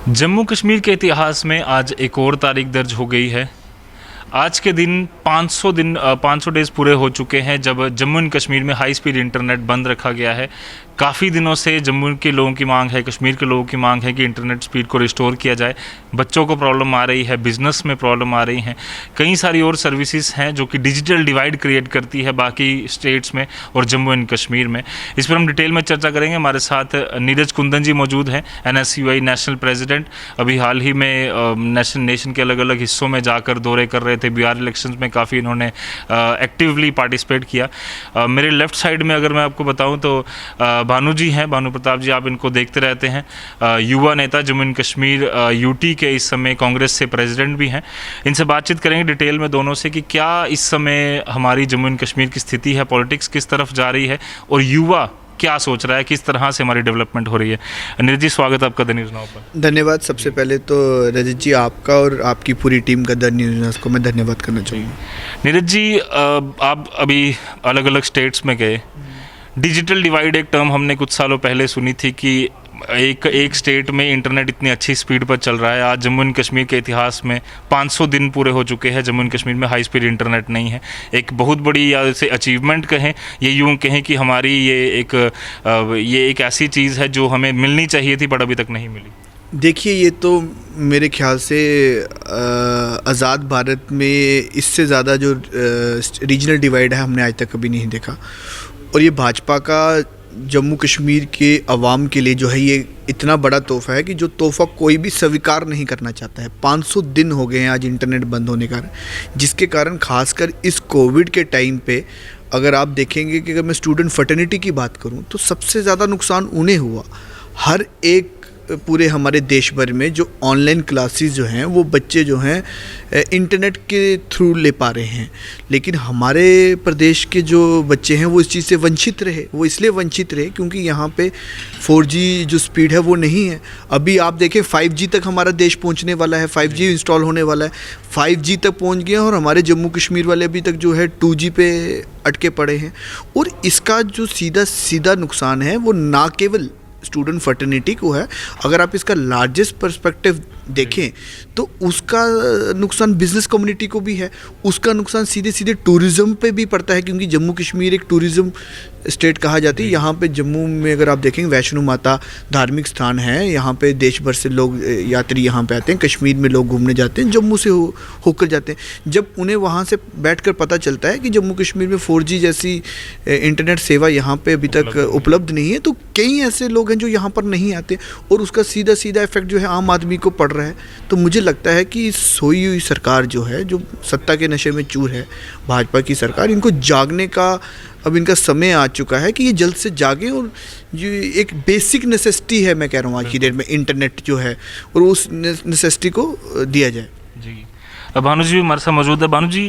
जम्मू कश्मीर के इतिहास में आज एक और तारीख दर्ज हो गई है। आज के दिन 500 डेज़ पूरे हो चुके हैं जब जम्मू एंड कश्मीर में हाई स्पीड इंटरनेट बंद रखा गया है। काफ़ी दिनों से जम्मू के लोगों की मांग है, कश्मीर के लोगों की मांग है कि इंटरनेट स्पीड को रिस्टोर किया जाए। बच्चों को प्रॉब्लम आ रही है, बिज़नेस में प्रॉब्लम आ रही हैं, कई सारी और सर्विसेज हैं जो कि डिजिटल डिवाइड क्रिएट करती है बाकी स्टेट्स में और जम्मू एंड कश्मीर में। इस पर हम डिटेल में चर्चा करेंगे। हमारे साथ नीरज कुंदन जी मौजूद हैं, NSUI नेशनल प्रेसिडेंट। अभी हाल ही में नेशन के अलग अलग हिस्सों में जाकर दौरे कर रहे थे। बिहार इलेक्शंस में काफ़ी इन्होंने एक्टिवली पार्टिसिपेट किया। मेरे लेफ़्ट साइड में अगर मैं आपको बताऊं तो भानु जी हैं, भानु प्रताप जी, आप इनको देखते रहते हैं। युवा नेता जम्मू एंड कश्मीर UT के इस समय कांग्रेस से प्रेसिडेंट भी हैं। इनसे बातचीत करेंगे डिटेल में दोनों से कि क्या इस समय हमारी जम्मू एंड कश्मीर की स्थिति है, पॉलिटिक्स किस तरफ जा रही है और युवा क्या सोच रहा है, किस तरह से हमारी डेवलपमेंट हो रही है। नीरज जी, स्वागत है आपका द न्यूज़ नाउ पर। धन्यवाद। सबसे पहले तो रजत जी, आपका और आपकी पूरी टीम का द न्यूज़ नाउ को मैं धन्यवाद करना चाहूँगा। नीरज जी, आप अभी अलग अलग स्टेट्स में गए। डिजिटल डिवाइड एक टर्म हमने कुछ सालों पहले सुनी थी कि एक स्टेट में इंटरनेट इतनी अच्छी स्पीड पर चल रहा है। आज जम्मू एंड कश्मीर के इतिहास में 500 दिन पूरे हो चुके हैं, जम्मू एंड कश्मीर में हाई स्पीड इंटरनेट नहीं है। एक बहुत बड़ी या इसे अचीवमेंट कहें, ये यूँ कहें कि हमारी ये एक ऐसी चीज़ है जो हमें मिलनी चाहिए थी बट अभी तक नहीं मिली। देखिए, ये तो मेरे ख्याल से आज़ाद भारत में इससे ज़्यादा जो रीजनल डिवाइड है हमने आज तक कभी नहीं देखा। और ये भाजपा का जम्मू कश्मीर के अवाम के लिए जो है ये इतना बड़ा तोहफ़ा है कि जो तोहफ़ा कोई भी स्वीकार नहीं करना चाहता है। 500 दिन हो गए हैं आज इंटरनेट बंद होने का, जिसके कारण खासकर इस कोविड के टाइम पे अगर आप देखेंगे कि अगर मैं स्टूडेंट फर्टर्निटी की बात करूं तो सबसे ज़्यादा नुकसान उन्हें हुआ। हर एक पूरे हमारे देश भर में जो ऑनलाइन क्लासेस जो हैं वो बच्चे जो हैं इंटरनेट के थ्रू ले पा रहे हैं, लेकिन हमारे प्रदेश के जो बच्चे हैं वो इस चीज़ से वंचित रहे। वो इसलिए वंचित रहे क्योंकि यहाँ पे 4G जो स्पीड है वो नहीं है। अभी आप देखें 5G तक हमारा देश पहुँचने वाला है, 5G इंस्टॉल होने वाला है, 5G तक पहुँच गया और हमारे जम्मू कश्मीर वाले अभी तक जो है 2G पे अटके पड़े हैं। और इसका जो सीधा नुकसान है वो ना केवल स्टूडेंट फर्टर्निटी को है, अगर आप इसका लार्जेस्ट पर्सपेक्टिव देखें तो उसका नुकसान बिजनेस कम्युनिटी को भी है। उसका नुकसान सीधे टूरिज़्म पे भी पड़ता है क्योंकि जम्मू कश्मीर एक टूरिज़्म स्टेट कहा जाती है। यहाँ पे जम्मू में अगर आप देखेंगे वैष्णो माता धार्मिक स्थान है, यहाँ पे देश भर से लोग यात्री यहाँ पे आते हैं। कश्मीर में लोग घूमने जाते हैं, जम्मू से होकर जाते हैं। जब उन्हें वहाँ से बैठकर पता चलता है कि जम्मू कश्मीर में 4G जैसी इंटरनेट सेवा यहाँ पे अभी तक उपलब्ध नहीं है, तो कई ऐसे लोग हैं जो यहाँ पर नहीं आते और उसका सीधा इफेक्ट जो है आम आदमी को पड़ रहा है। तो मुझे लगता है कि सोई हुई सरकार जो है, जो सत्ता के नशे में चूर है, भाजपा की सरकार, इनको जागने का अब इनका समय आ चुका है कि ये जल्द से जागे और ये एक बेसिक नेसेसिटी है, मैं कह रहा हूँ आज की डेट में इंटरनेट जो है, और उस नेसेसिटी को दिया जाए। जी, भानु जी भी हमारे साथ मौजूद है। भानु जी,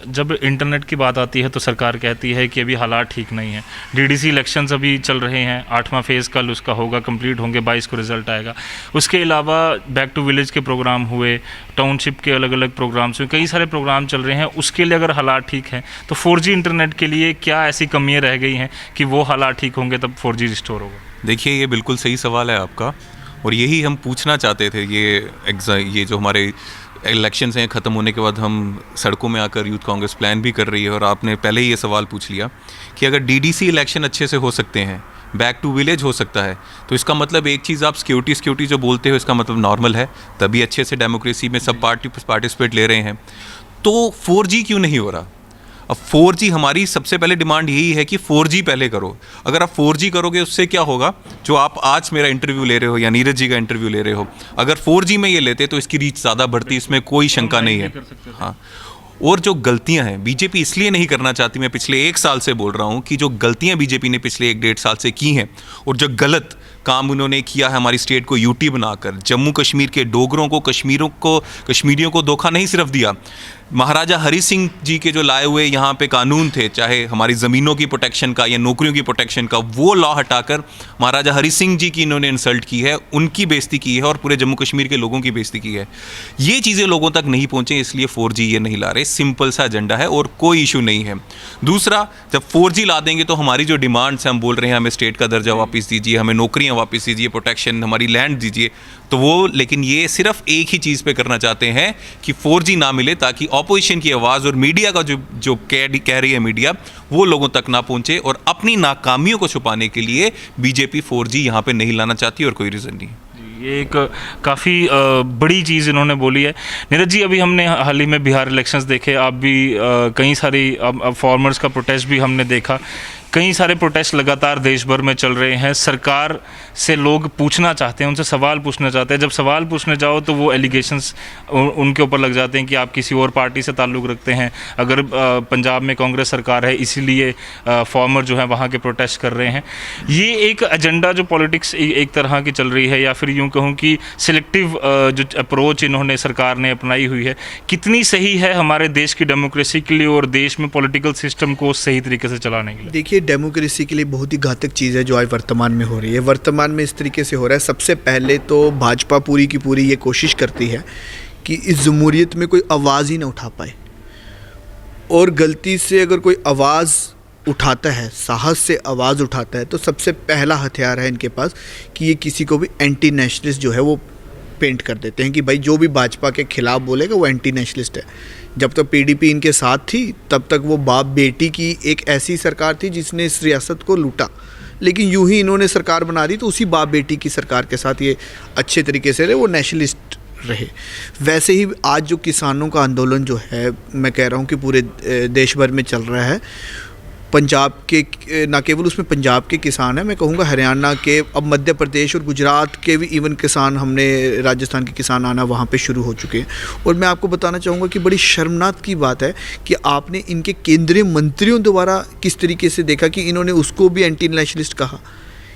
जब इंटरनेट की बात आती है तो सरकार कहती है कि अभी हालात ठीक नहीं है। DDC इलेक्शंस अभी चल रहे हैं, 8वां फेज़ कल उसका होगा, कंप्लीट होंगे, 22 को रिजल्ट आएगा। उसके अलावा बैक टू विलेज के प्रोग्राम हुए, टाउनशिप के अलग अलग प्रोग्राम्स हुए, कई सारे प्रोग्राम चल रहे हैं। उसके लिए अगर हालात ठीक हैं तो 4G इंटरनेट के लिए क्या ऐसी कमियाँ रह गई हैं कि वो हालात ठीक होंगे तब 4G रिस्टोर होगा? देखिए, ये बिल्कुल सही सवाल है आपका और यही हम पूछना चाहते थे। ये जो हमारे इलेक्शंस हैं ख़त्म होने के बाद हम सड़कों में आकर यूथ कांग्रेस प्लान भी कर रही है और आपने पहले ही ये सवाल पूछ लिया कि अगर DDC इलेक्शन अच्छे से हो सकते हैं, बैक टू विलेज हो सकता है, तो इसका मतलब एक चीज़, आप सिक्योरिटी जो बोलते हो इसका मतलब नॉर्मल है, तभी अच्छे से डेमोक्रेसी में सब पार्टी पार्टिसिपेट ले रहे हैं। तो 4G क्यों नहीं हो रहा? अब 4G, हमारी सबसे पहले डिमांड यही है कि 4G पहले करो। अगर आप 4G करोगे उससे क्या होगा, जो आप आज मेरा इंटरव्यू ले रहे हो या नीरज जी का इंटरव्यू ले रहे हो, अगर 4G में ये लेते तो इसकी रीच ज़्यादा बढ़ती, इसमें कोई शंका नहीं है। हाँ, और जो गलतियां हैं बीजेपी इसलिए नहीं करना चाहती, मैं पिछले 1 साल से बोल रहा हूं कि जो गलतियां बीजेपी ने पिछले 1-1.5 साल से की हैं और जो गलत काम उन्होंने किया है हमारी स्टेट को UT बनाकर, जम्मू कश्मीर के डोगरों को, कश्मीरियों को धोखा नहीं सिर्फ दिया, महाराजा हरि सिंह जी के जो लाए हुए यहाँ पे कानून थे, चाहे हमारी ज़मीनों की प्रोटेक्शन का या नौकरियों की प्रोटेक्शन का, वो लॉ हटाकर महाराजा हरि सिंह जी की इन्होंने इंसल्ट की है, उनकी बेइज्जती की है और पूरे जम्मू कश्मीर के लोगों की बेइज्जती की है। ये चीज़ें लोगों तक नहीं पहुँचे, इसलिए 4G ये नहीं ला रहे। सिंपल सा एजेंडा है और कोई इशू नहीं है। दूसरा, जब 4G ला देंगे तो हमारी जो डिमांड्स हैं, हम बोल रहे हैं हमें स्टेट का दर्जा वापस दीजिए, हमें नौकरियाँ नौकरियां वापस दीजिए, प्रोटेक्शन, हमारी लैंड दीजिए, तो वो लेकिन ये सिर्फ एक ही चीज़ पे करना चाहते हैं कि 4G ना मिले, ताकि ऑपोजिशन की आवाज़ और मीडिया का जो कह रही है मीडिया, वो लोगों तक ना पहुंचे। और अपनी नाकामियों को छुपाने के लिए बीजेपी 4G यहाँ पे नहीं लाना चाहती, और कोई रीज़न नहीं। ये एक काफ़ी बड़ी चीज़ इन्होंने बोली है। नीरज जी, अभी हमने हाल ही में बिहार इलेक्शंस देखे, आप भी कई सारी फार्मर्स का प्रोटेस्ट भी हमने देखा, कई सारे प्रोटेस्ट लगातार देश भर में चल रहे हैं। सरकार से लोग पूछना चाहते हैं, उनसे सवाल पूछना चाहते हैं। जब सवाल पूछने जाओ तो वो एलिगेशंस उनके ऊपर लग जाते हैं कि आप किसी और पार्टी से ताल्लुक़ रखते हैं। अगर पंजाब में कांग्रेस सरकार है इसीलिए फार्मर जो है वहाँ के प्रोटेस्ट कर रहे हैं। ये एक एजेंडा जो पॉलिटिक्स एक तरह की चल रही है, या फिर यूँ कहूँ कि सिलेक्टिव जो अप्रोच इन्होंने सरकार ने अपनाई हुई है, कितनी सही है हमारे देश की डेमोक्रेसी के लिए और देश में पॉलिटिकल सिस्टम को सही तरीके से चलाने के लिए? देखिए, डेमोक्रेसी के लिए बहुत ही घातक चीज़ है जो आज वर्तमान में हो रही है। वर्तमान में इस तरीके से हो रहा है, सबसे पहले तो भाजपा पूरी की पूरी ये कोशिश करती है कि इस जमहूरियत में कोई आवाज़ ही ना उठा पाए, और गलती से अगर कोई आवाज़ उठाता है, साहस से आवाज़ उठाता है, तो सबसे पहला हथियार है इनके पास कि ये किसी को भी एंटी नेशनलिस्ट जो है वो पेंट कर देते हैं कि भाई जो भी भाजपा के खिलाफ बोलेगा वो एंटी नेशनलिस्ट है। जब तक पीडीपी इनके साथ थी तब तक वो बाप बेटी की एक ऐसी सरकार थी जिसने इस रियासत को लूटा, लेकिन यूं ही इन्होंने सरकार बना दी तो उसी बाप बेटी की सरकार के साथ ये अच्छे तरीके से रहे, वो नेशनलिस्ट रहे। वैसे ही आज जो किसानों का आंदोलन जो है, मैं कह रहा हूँ कि पूरे देश भर में चल रहा है। पंजाब के, ना केवल उसमें पंजाब के किसान हैं, मैं कहूँगा हरियाणा के, अब मध्य प्रदेश और गुजरात के भी इवन किसान, हमने राजस्थान के किसान आना वहाँ पे शुरू हो चुके हैं। और मैं आपको बताना चाहूँगा कि बड़ी शर्मनाक की बात है कि आपने इनके केंद्रीय मंत्रियों द्वारा किस तरीके से देखा कि इन्होंने उसको भी एंटी नेशनलिस्ट कहा।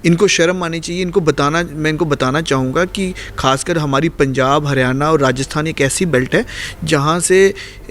इनको शर्म आनी चाहिए। मैं इनको बताना चाहूँगा कि खासकर हमारी पंजाब, हरियाणा और राजस्थान एक ऐसी बेल्ट है जहाँ से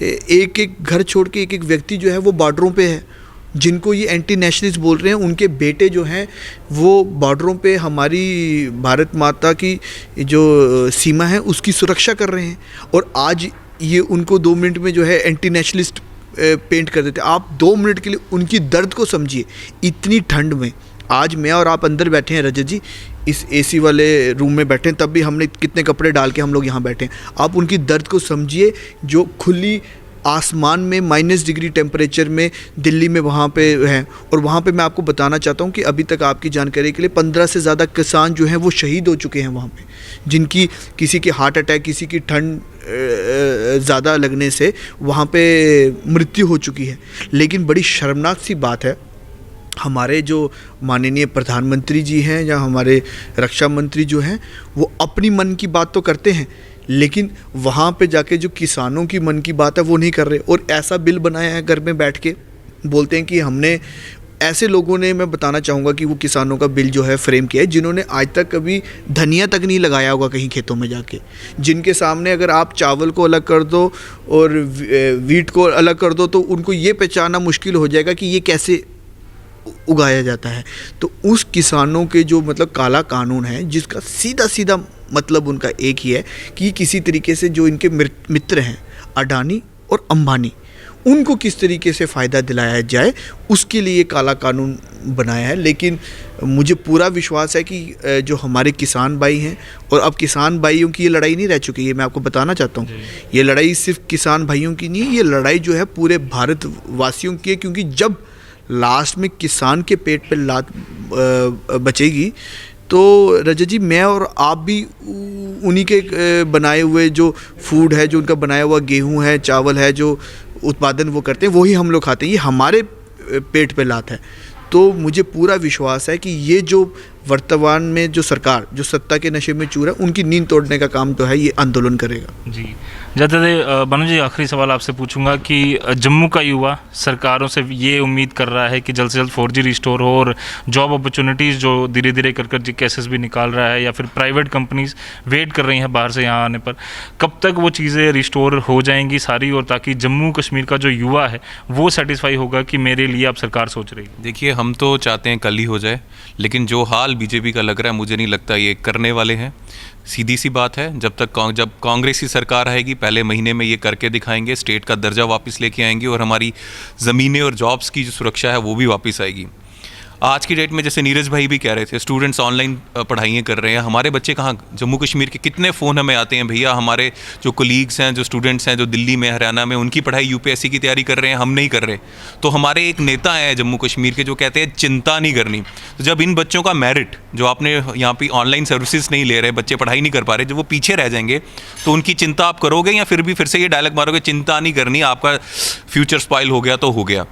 एक एक घर छोड़ के एक एक व्यक्ति जो है वो बॉर्डरों पे है। जिनको ये एंटी नेशनलिस्ट बोल रहे हैं, उनके बेटे जो हैं वो बॉर्डरों पे हमारी भारत माता की जो सीमा है उसकी सुरक्षा कर रहे हैं, और आज ये उनको 2 मिनट में जो है एंटी नेशनलिस्ट पेंट कर देते हैं। आप 2 मिनट के लिए उनकी दर्द को समझिए। इतनी ठंड में आज मैं और आप अंदर बैठे हैं रजत जी, इस एसी वाले रूम में बैठे हैं, तब भी हमने कितने कपड़े डाल के हम लोग यहाँ बैठे हैं। आप उनकी दर्द को समझिए जो खुली आसमान में -डिग्री टेम्परेचर में दिल्ली में वहाँ पे हैं। और वहाँ पे मैं आपको बताना चाहता हूँ कि अभी तक आपकी जानकारी के लिए 15 से ज़्यादा किसान जो हैं वो शहीद हो चुके हैं वहाँ पे, जिनकी किसी के हार्ट अटैक, किसी की ठंड ज़्यादा लगने से वहाँ पे मृत्यु हो चुकी है। लेकिन बड़ी शर्मनाक सी बात है, हमारे जो माननीय प्रधानमंत्री जी हैं या हमारे रक्षा मंत्री जो हैं वो अपनी मन की बात तो करते हैं, लेकिन वहाँ पे जाके जो किसानों की मन की बात है वो नहीं कर रहे। और ऐसा बिल बनाया है घर में बैठ के, बोलते हैं कि हमने, ऐसे लोगों ने, मैं बताना चाहूँगा कि वो किसानों का बिल जो है फ्रेम किया है जिन्होंने आज तक कभी धनिया तक नहीं लगाया होगा कहीं खेतों में जाके, जिनके सामने अगर आप चावल को अलग कर दो और वीट को अलग कर दो तो उनको ये पहचानना मुश्किल हो जाएगा कि ये कैसे उगाया जाता है। तो उस किसानों के जो मतलब काला कानून है, जिसका सीधा सीधा मतलब उनका एक ही है कि किसी तरीके से जो इनके मित्र हैं अडानी और अंबानी, उनको किस तरीके से फ़ायदा दिलाया जाए, उसके लिए काला कानून बनाया है। लेकिन मुझे पूरा विश्वास है कि जो हमारे किसान भाई हैं, और अब किसान भाइयों की ये लड़ाई नहीं रह चुकी है, मैं आपको बताना चाहता हूँ, ये लड़ाई सिर्फ किसान भाइयों की नहीं है, ये लड़ाई जो है पूरे भारतवासियों की है। क्योंकि जब लास्ट में किसान के पेट पे लात बचेगी तो रजत जी, मैं और आप भी उन्हीं के बनाए हुए जो फूड है, जो उनका बनाया हुआ गेहूं है, चावल है, जो उत्पादन वो करते हैं वही हम लोग खाते हैं, ये हमारे पेट पे लात है। तो मुझे पूरा विश्वास है कि ये जो वर्तमान में जो सरकार जो सत्ता के नशे में चूर है, उनकी नींद तोड़ने का काम तो है ये आंदोलन करेगा। जी, जाते बनु जी, आखिरी सवाल आपसे पूछूंगा कि जम्मू का युवा सरकारों से ये उम्मीद कर रहा है कि जल्द से जल्द 4G रिस्टोर हो, और जॉब अपॉर्चुनिटीज़ जो धीरे धीरे कर जी केसेस भी निकाल रहा है, या फिर प्राइवेट कंपनीज वेट कर रही हैं बाहर से यहाँ आने पर, कब तक वो चीज़ें रिस्टोर हो जाएंगी सारी, और ताकि जम्मू कश्मीर का जो युवा है वो सेटिस्फाई होगा कि मेरे लिए अब सरकार सोच रही है? देखिए, हम तो चाहते हैं कल ही हो जाए, लेकिन जो हाल बीजेपी का लग रहा है मुझे नहीं लगता ये करने वाले हैं। सीधी सी बात है, जब कांग्रेस की सरकार आएगी पहले महीने में ये करके दिखाएंगे, स्टेट का दर्जा वापस लेके आएंगे और हमारी ज़मीनें और जॉब्स की जो सुरक्षा है वो भी वापस आएगी। आज की डेट में जैसे नीरज भाई भी कह रहे थे, स्टूडेंट्स ऑनलाइन पढ़ाइयाँ कर रहे हैं, हमारे बच्चे कहाँ, जम्मू कश्मीर के कितने फ़ोन हमें आते हैं भैया, हमारे जो कोलीग्स हैं, जो स्टूडेंट्स हैं, जो दिल्ली में, हरियाणा में, उनकी पढ़ाई यूपीएससी की तैयारी कर रहे हैं, हम नहीं कर रहे। तो हमारे एक नेता हैं जम्मू कश्मीर के जो कहते हैं चिंता नहीं करनी। तो जब इन बच्चों का मेरिट, जो आपने यहाँ पे ऑनलाइन सर्विसेज नहीं ले रहे, बच्चे पढ़ाई नहीं कर पा रहे, जब वो पीछे रह जाएंगे तो उनकी चिंता आप करोगे या फिर से ये डायलॉग मारोगे, चिंता नहीं करनी, आपका फ्यूचर स्पॉइल हो गया तो हो गया।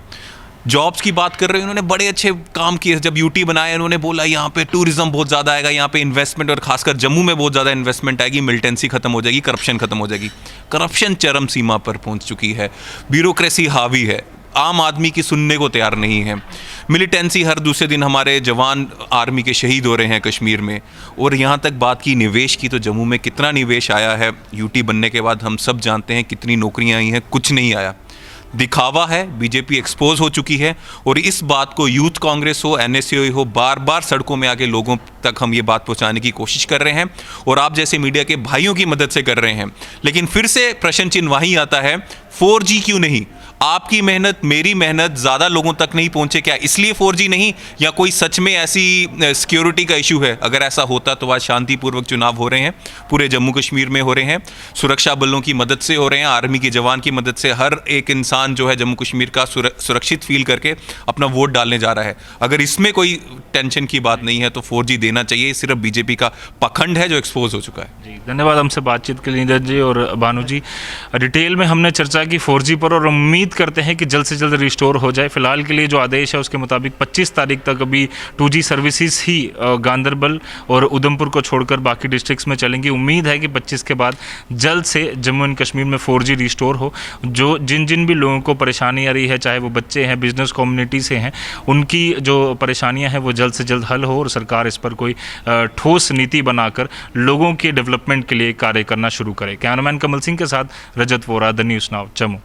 जॉब्स की बात कर रहे हैं, उन्होंने बड़े अच्छे काम किए। जब यूटी बनाया, उन्होंने बोला यहाँ पे टूरिज्म बहुत ज़्यादा आएगा, यहाँ पे इन्वेस्टमेंट, और खासकर जम्मू में बहुत ज़्यादा इन्वेस्टमेंट आएगी, मिलिटेंसी खत्म हो जाएगी, करप्शन खत्म हो जाएगी। करप्शन चरम सीमा पर पहुँच चुकी है, ब्यूरोक्रेसी हावी है, आम आदमी की सुनने को तैयार नहीं है। मिलिटेंसी, हर दूसरे दिन हमारे जवान आर्मी के शहीद हो रहे हैं कश्मीर में। और यहाँ तक बात की निवेश की, तो जम्मू में कितना निवेश आया है यूटी बनने के बाद हम सब जानते हैं, कितनी नौकरियाँ आई हैं, कुछ नहीं आया, दिखावा है। बीजेपी एक्सपोज हो चुकी है और इस बात को यूथ कांग्रेस हो, एनएसयूआई हो, बार बार सड़कों में आके लोगों तक हम ये बात पहुंचाने की कोशिश कर रहे हैं और आप जैसे मीडिया के भाइयों की मदद से कर रहे हैं। लेकिन फिर से प्रश्न चिन्ह वहीं आता है, 4G क्यों नहीं? आपकी मेहनत, मेरी मेहनत ज़्यादा लोगों तक नहीं पहुंचे क्या, इसलिए 4G नहीं? या कोई सच में ऐसी सिक्योरिटी का इशू है? अगर ऐसा होता तो आज शांतिपूर्वक चुनाव हो रहे हैं, पूरे जम्मू कश्मीर में हो रहे हैं, सुरक्षा बलों की मदद से हो रहे हैं, आर्मी के जवान की मदद से। हर एक इंसान जो है जम्मू कश्मीर का सुरक्षित फील करके अपना वोट डालने जा रहा है। अगर इसमें कोई टेंशन की बात नहीं है तो 4G देना चाहिए। सिर्फ बीजेपी का पखंड है जो एक्सपोज हो चुका है। जी, धन्यवाद हमसे बातचीत के लिए नीरज जी और भानु जी। डिटेल में हमने चर्चा की 4G पर और उम्मीद करते हैं कि जल्द से जल्द रिस्टोर हो जाए। फिलहाल के लिए जो आदेश है उसके मुताबिक 25 तारीख तक अभी 2G सर्विसेज ही गांदरबल और उधमपुर को छोड़कर बाकी डिस्ट्रिक्ट्स में चलेंगी। उम्मीद है कि 25 के बाद जल्द से जम्मू एंड कश्मीर में 4G रिस्टोर हो। जो जिन भी लोगों को परेशानी आ रही है, चाहे वो बच्चे हैं, बिजनेस कम्युनिटी से हैं, उनकी जो परेशानियां हैं वो जल्द से जल्द हल हो और सरकार इस पर कोई ठोस नीति बनाकर लोगों के डेवलपमेंट के लिए कार्य करना शुरू करे। कैमरामैन कमल सिंह के साथ Rajat Vora, the news now, Jammu.